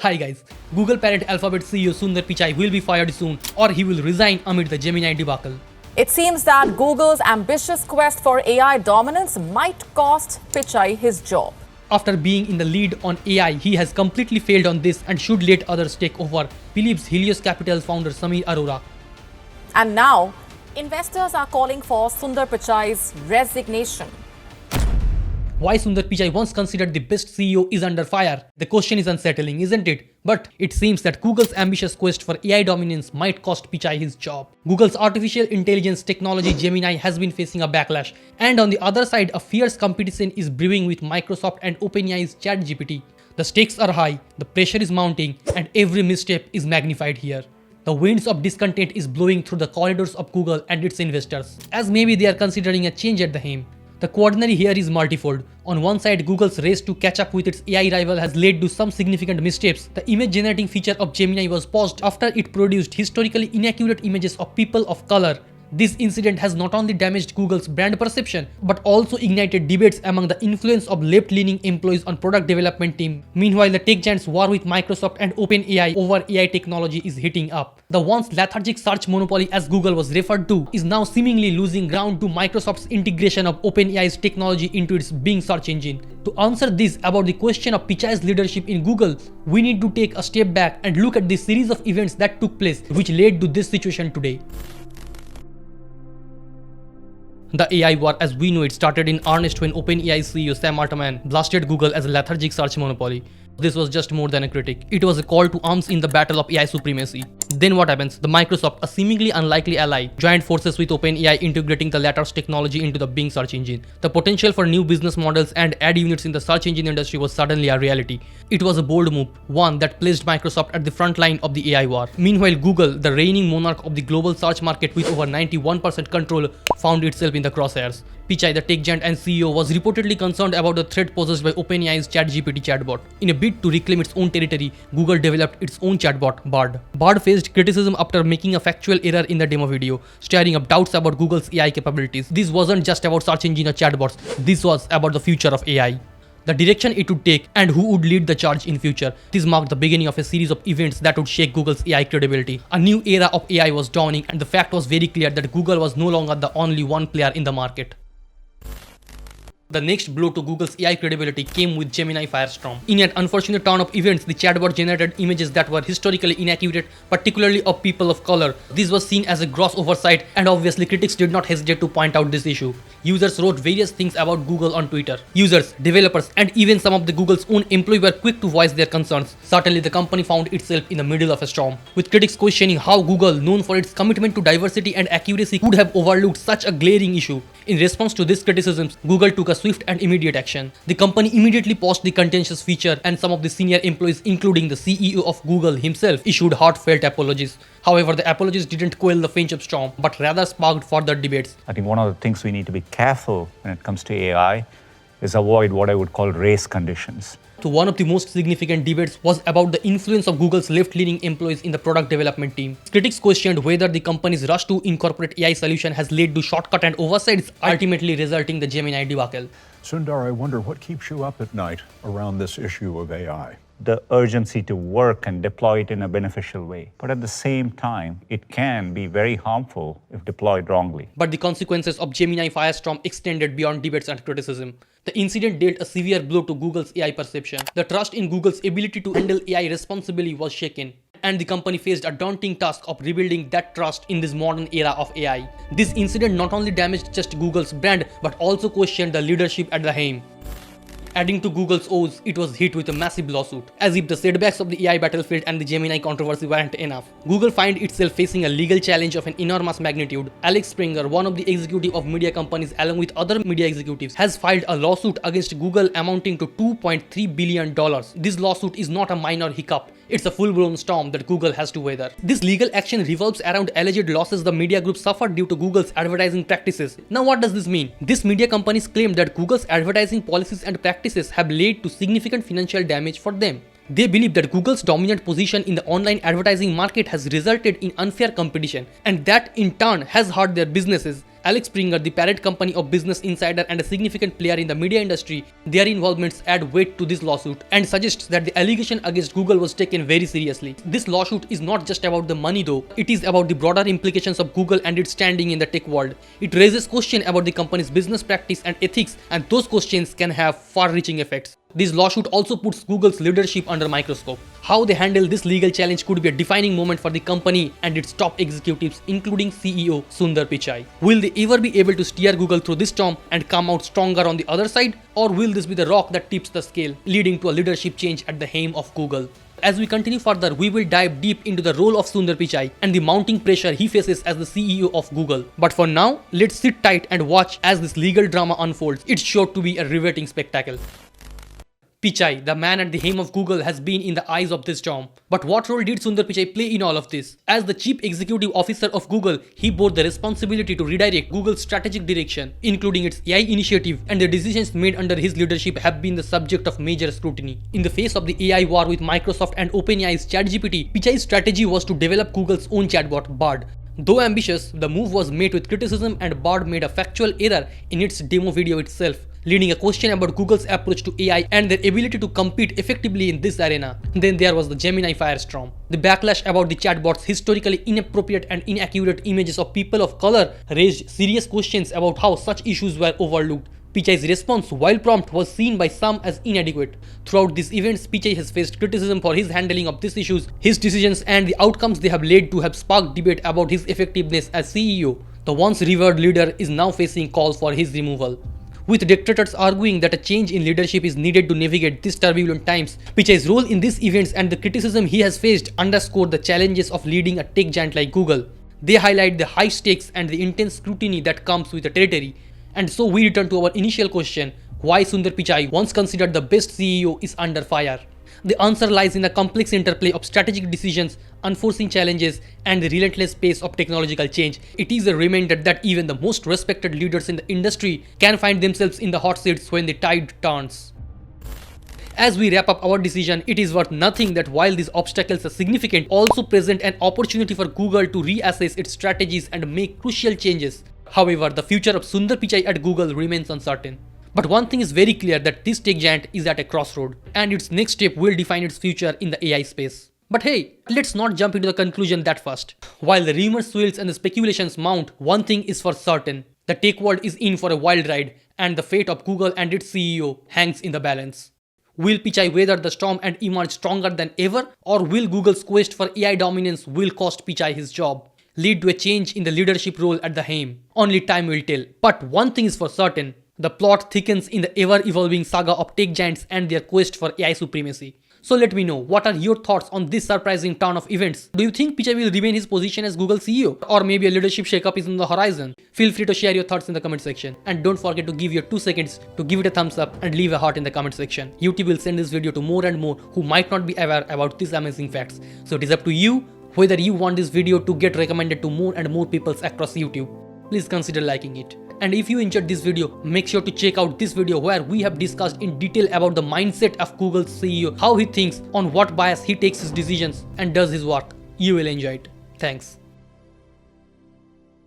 Hi guys, Google parent Alphabet CEO Sundar Pichai will be fired soon or he will resign amid the Gemini debacle. It seems that Google's ambitious quest for AI dominance might cost Pichai his job. After being in the lead on AI, he has completely failed on this and should let others take over, believes Helios Capital founder Samir Arora. And now, investors are calling for Sundar Pichai's resignation. Why Sundar Pichai, once considered the best CEO, is under fire? The question is unsettling, isn't it? But it seems that Google's ambitious quest for AI dominance might cost Pichai his job. Google's artificial intelligence technology Gemini has been facing a backlash, and on the other side, a fierce competition is brewing with Microsoft and OpenAI's ChatGPT. The stakes are high, the pressure is mounting, and every misstep is magnified here. The winds of discontent is blowing through the corridors of Google and its investors, as maybe they are considering a change at the helm. The quaternary here is multifold. On one side, Google's race to catch up with its AI rival has led to some significant missteps. The image generating feature of Gemini was paused after it produced historically inaccurate images of people of color. This incident has not only damaged Google's brand perception, but also ignited debates among the influence of left-leaning employees on product development team. Meanwhile, the tech giant's war with Microsoft and OpenAI over AI technology is heating up. The once lethargic search monopoly, as Google was referred to, is now seemingly losing ground to Microsoft's integration of OpenAI's technology into its Bing search engine. To answer this about the question of Pichai's leadership in Google, we need to take a step back and look at the series of events that took place which led to this situation today. The AI war as we know it started in earnest when OpenAI CEO Sam Altman blasted Google as a lethargic search monopoly. This was just more than a critic. It was a call to arms in the battle of AI supremacy. Then what happens? The Microsoft, a seemingly unlikely ally, joined forces with OpenAI, integrating the latter's technology into the Bing search engine. The potential for new business models and ad units in the search engine industry was suddenly a reality. It was a bold move, one that placed Microsoft at the front line of the AI war. Meanwhile, Google, the reigning monarch of the global search market with over 91% control, found itself in the crosshairs. Pichai, the tech giant and CEO, was reportedly concerned about the threat posed by OpenAI's ChatGPT chatbot. In a bid to reclaim its own territory, Google developed its own chatbot, Bard. Bard faced criticism after making a factual error in the demo video, stirring up doubts about Google's AI capabilities. This wasn't just about search engine or chatbots, this was about the future of AI. The direction it would take and who would lead the charge in future. This marked the beginning of a series of events that would shake Google's AI credibility. A new era of AI was dawning, and the fact was very clear that Google was no longer the only one player in the market. The next blow to Google's AI credibility came with Gemini Firestorm. In an unfortunate turn of events, the chatbot generated images that were historically inaccurate, particularly of people of color. This was seen as a gross oversight, and obviously critics did not hesitate to point out this issue. Users wrote various things about Google on Twitter. Users, developers, and even some of the Google's own employees were quick to voice their concerns. Certainly, the company found itself in the middle of a storm, with critics questioning how Google, known for its commitment to diversity and accuracy, could have overlooked such a glaring issue. In response to these criticisms, Google took a swift and immediate action. The company immediately paused the contentious feature, and some of the senior employees, including the CEO of Google himself, issued heartfelt apologies. However, the apologies didn't quell the friendship storm, but rather sparked further debates. I think one of the things we need to be careful when it comes to AI is avoid what I would call race conditions. So one of the most significant debates was about the influence of Google's left-leaning employees in the product development team. Critics questioned whether the company's rush to incorporate AI solution has led to shortcut and oversights, ultimately resulting the Gemini debacle. Sundar, I wonder what keeps you up at night around this issue of AI? The urgency to work and deploy it in a beneficial way. But at the same time, it can be very harmful if deployed wrongly. But the consequences of Gemini Firestorm extended beyond debates and criticism. The incident dealt a severe blow to Google's AI perception. The trust in Google's ability to handle AI responsibly was shaken, and the company faced a daunting task of rebuilding that trust in this modern era of AI. This incident not only damaged just Google's brand, but also questioned the leadership at the helm. Adding to Google's woes, it was hit with a massive lawsuit. As if the setbacks of the AI battlefield and the Gemini controversy weren't enough, Google find itself facing a legal challenge of an enormous magnitude. Alex Springer, one of the executives of media companies along with other media executives, has filed a lawsuit against Google amounting to $2.3 billion. This lawsuit is not a minor hiccup. It's a full-blown storm that Google has to weather. This legal action revolves around alleged losses the media group suffered due to Google's advertising practices. Now what does this mean? These media companies claim that Google's advertising policies and practices have led to significant financial damage for them. They believe that Google's dominant position in the online advertising market has resulted in unfair competition, and that in turn has hurt their businesses. Alex Springer, the parent company of Business Insider and a significant player in the media industry, their involvements add weight to this lawsuit and suggests that the allegation against Google was taken very seriously. This lawsuit is not just about the money though, it is about the broader implications of Google and its standing in the tech world. It raises questions about the company's business practice and ethics, and those questions can have far-reaching effects. This lawsuit also puts Google's leadership under microscope. How they handle this legal challenge could be a defining moment for the company and its top executives, including CEO Sundar Pichai. Will they ever be able to steer Google through this storm and come out stronger on the other side? Or will this be the rock that tips the scale, leading to a leadership change at the helm of Google? As we continue further, we will dive deep into the role of Sundar Pichai and the mounting pressure he faces as the CEO of Google. But for now, let's sit tight and watch as this legal drama unfolds. It's sure to be a riveting spectacle. Pichai, the man at the helm of Google, has been in the eyes of this storm. But what role did Sundar Pichai play in all of this? As the chief executive officer of Google, he bore the responsibility to redirect Google's strategic direction, including its AI initiative, and the decisions made under his leadership have been the subject of major scrutiny. In the face of the AI war with Microsoft and OpenAI's ChatGPT, Pichai's strategy was to develop Google's own chatbot, Bard. Though ambitious, the move was met with criticism, and Bard made a factual error in its demo video itself, leading a question about Google's approach to AI and their ability to compete effectively in this arena. Then there was the Gemini firestorm. The backlash about the chatbot's historically inappropriate and inaccurate images of people of color raised serious questions about how such issues were overlooked. Pichai's response, while prompt, was seen by some as inadequate. Throughout these events, Pichai has faced criticism for his handling of these issues. His decisions and the outcomes they have led to have sparked debate about his effectiveness as CEO. The once revered leader is now facing calls for his removal. With detractors arguing that a change in leadership is needed to navigate these turbulent times, Pichai's role in these events and the criticism he has faced underscore the challenges of leading a tech giant like Google. They highlight the high stakes and the intense scrutiny that comes with the territory. And so we return to our initial question, why Sundar Pichai, once considered the best CEO, is under fire. The answer lies in the complex interplay of strategic decisions, unforeseen challenges, and the relentless pace of technological change. It is a reminder that even the most respected leaders in the industry can find themselves in the hot seats when the tide turns. As we wrap up our decision, it is worth noting that while these obstacles are significant, also present an opportunity for Google to reassess its strategies and make crucial changes. However, the future of Sundar Pichai at Google remains uncertain. But one thing is very clear, that this tech giant is at a crossroad, and its next step will define its future in the AI space. But hey, let's not jump into the conclusion that fast. While the rumors swirls and the speculations mount, one thing is for certain. The tech world is in for a wild ride, and the fate of Google and its CEO hangs in the balance. Will Pichai weather the storm and emerge stronger than ever? Or will Google's quest for AI dominance will cost Pichai his job, lead to a change in the leadership role at the helm? Only time will tell. But one thing is for certain, the plot thickens in the ever-evolving saga of tech giants and their quest for AI supremacy. So let me know, what are your thoughts on this surprising turn of events? Do you think Pichai will remain his position as Google CEO? Or maybe a leadership shakeup is on the horizon? Feel free to share your thoughts in the comment section. And don't forget to give your 2 seconds to give it a thumbs up and leave a heart in the comment section. YouTube will send this video to more and more who might not be aware about these amazing facts. So it is up to you whether you want this video to get recommended to more and more people across YouTube. Please consider liking it. And if you enjoyed this video, make sure to check out this video where we have discussed in detail about the mindset of Google's CEO, how he thinks, on what bias he takes his decisions and does his work. You will enjoy it. Thanks.